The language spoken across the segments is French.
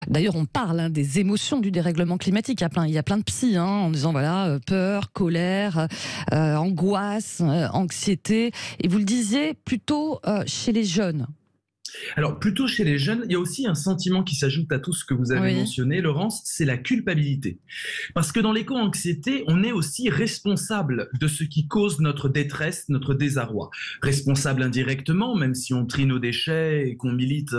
D'ailleurs, on parle des émotions du dérèglement climatique. Il y a plein de psys en disant voilà, peur, colère, angoisse, anxiété. Et vous le disiez plutôt chez les jeunes. Alors, plutôt chez les jeunes, il y a aussi un sentiment qui s'ajoute à tout ce que vous avez Oui. mentionné, Laurence, c'est la culpabilité. Parce que dans l'éco-anxiété, on est aussi responsable de ce qui cause notre détresse, notre désarroi. Responsable indirectement, même si on trie nos déchets et qu'on milite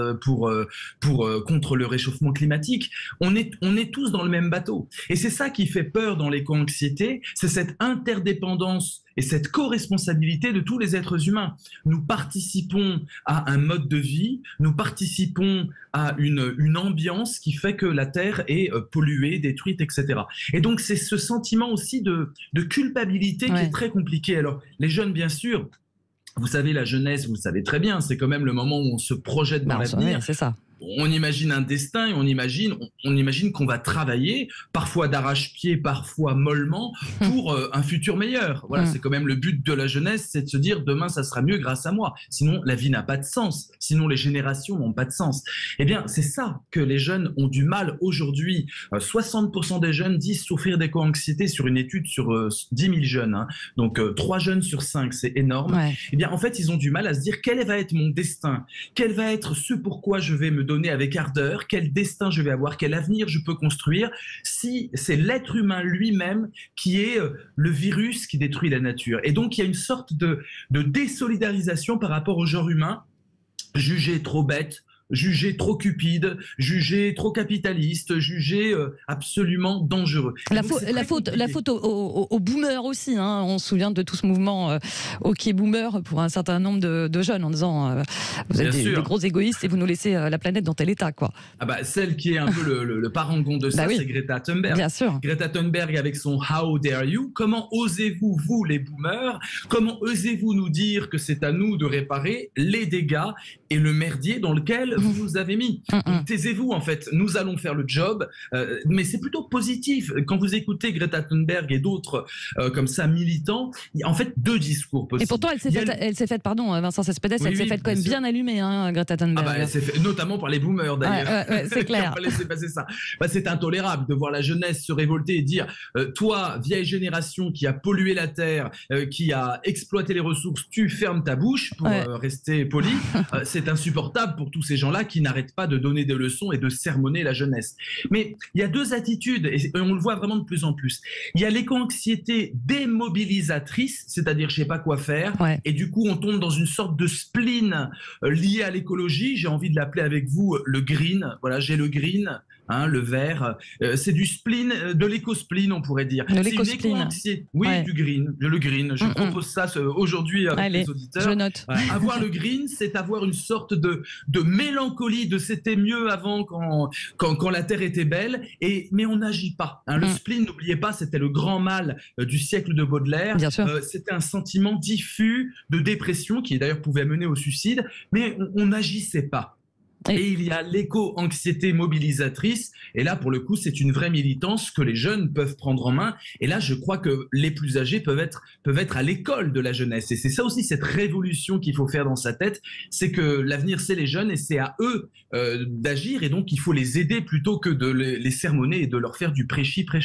contre le réchauffement climatique, on est tous dans le même bateau. Et c'est ça qui fait peur dans l'éco-anxiété, c'est cette interdépendance et cette co-responsabilité de tous les êtres humains. Nous participons à un mode de vie, nous participons à une ambiance qui fait que la Terre est polluée, détruite, etc. Et donc c'est ce sentiment aussi de culpabilité qui est très compliqué. Alors les jeunes, bien sûr, vous savez, la jeunesse, vous le savez très bien, c'est quand même le moment où on se projette dans l'avenir. C'est ça. On imagine un destin et on imagine qu'on va travailler, parfois d'arrache-pied, parfois mollement, pour un futur meilleur. Voilà, c'est quand même le but de la jeunesse, c'est de se dire demain ça sera mieux grâce à moi. Sinon la vie n'a pas de sens, sinon les générations n'ont pas de sens. Eh bien, c'est ça que les jeunes ont du mal aujourd'hui. 60% des jeunes disent souffrir d'éco-anxiété sur une étude sur 10 000 jeunes. Hein. Donc 3 jeunes sur 5, c'est énorme. Ouais. Eh bien, en fait, ils ont du mal à se dire quel va être mon destin, quel va être ce pourquoi je vais me donner avec ardeur, quel destin je vais avoir, quel avenir je peux construire, si c'est l'être humain lui-même qui est le virus qui détruit la nature. Et donc, il y a une sorte de désolidarisation par rapport au genre humain, jugé trop bête, jugé trop cupide, jugé trop capitaliste, jugé absolument dangereux. La faute aux boomers aussi. On se souvient de tout ce mouvement OK boomer pour un certain nombre de jeunes en disant vous êtes des gros égoïstes et vous nous laissez la planète dans tel état, quoi. Ah bah, celle qui est un peu le parangon de ça, c'est Greta Thunberg. Bien sûr. Greta Thunberg avec son How dare you? Comment osez-vous, vous les boomers, comment osez-vous nous dire que c'est à nous de réparer les dégâts et le merdier dans lequel vous nous avez mis? Taisez-vous, en fait, nous allons faire le job, mais c'est plutôt positif. Quand vous écoutez Greta Thunberg et d'autres comme ça militants, il y a en fait deux discours possibles. Et pourtant, elle s'est faite, pardon, Vincent Cespedes, elle s'est faite quand même bien allumée, Greta Thunberg. Ah bah, elle s'est fait, notamment par les boomers d'ailleurs. C'est clair. On va laisser passer ça. Bah, c'est intolérable de voir la jeunesse se révolter et dire toi, vieille génération qui a pollué la terre, qui a exploité les ressources, tu fermes ta bouche pour rester poli. C'est insupportable pour tous ces gens-là qui n'arrêtent pas de donner des leçons et de sermonner la jeunesse. Mais il y a deux attitudes et on le voit vraiment de plus en plus. Il y a l'éco-anxiété démobilisatrice, c'est-à-dire je sais pas quoi faire, et du coup on tombe dans une sorte de spleen lié à l'écologie. J'ai envie de l'appeler avec vous le green. Voilà, j'ai le green. Le vert, c'est du spleen, de l'éco-spleen, on pourrait dire. De l'éco-spleen. Oui, du green, le green. Je propose ça aujourd'hui avec les auditeurs. Je note. Avoir le green, c'est avoir une sorte de mélancolie, de c'était mieux avant quand la terre était belle, mais on n'agit pas. Le spleen, n'oubliez pas, c'était le grand mal du siècle de Baudelaire. Bien sûr. C'était un sentiment diffus de dépression qui d'ailleurs pouvait mener au suicide, mais on n'agissait pas. Et il y a l'éco-anxiété mobilisatrice. Et là, pour le coup, c'est une vraie militance que les jeunes peuvent prendre en main. Et là, je crois que les plus âgés peuvent être à l'école de la jeunesse. Et c'est ça aussi, cette révolution qu'il faut faire dans sa tête. C'est que l'avenir, c'est les jeunes et c'est à eux d'agir. Et donc, il faut les aider plutôt que de les sermonner et de leur faire du prêchi-prêcha.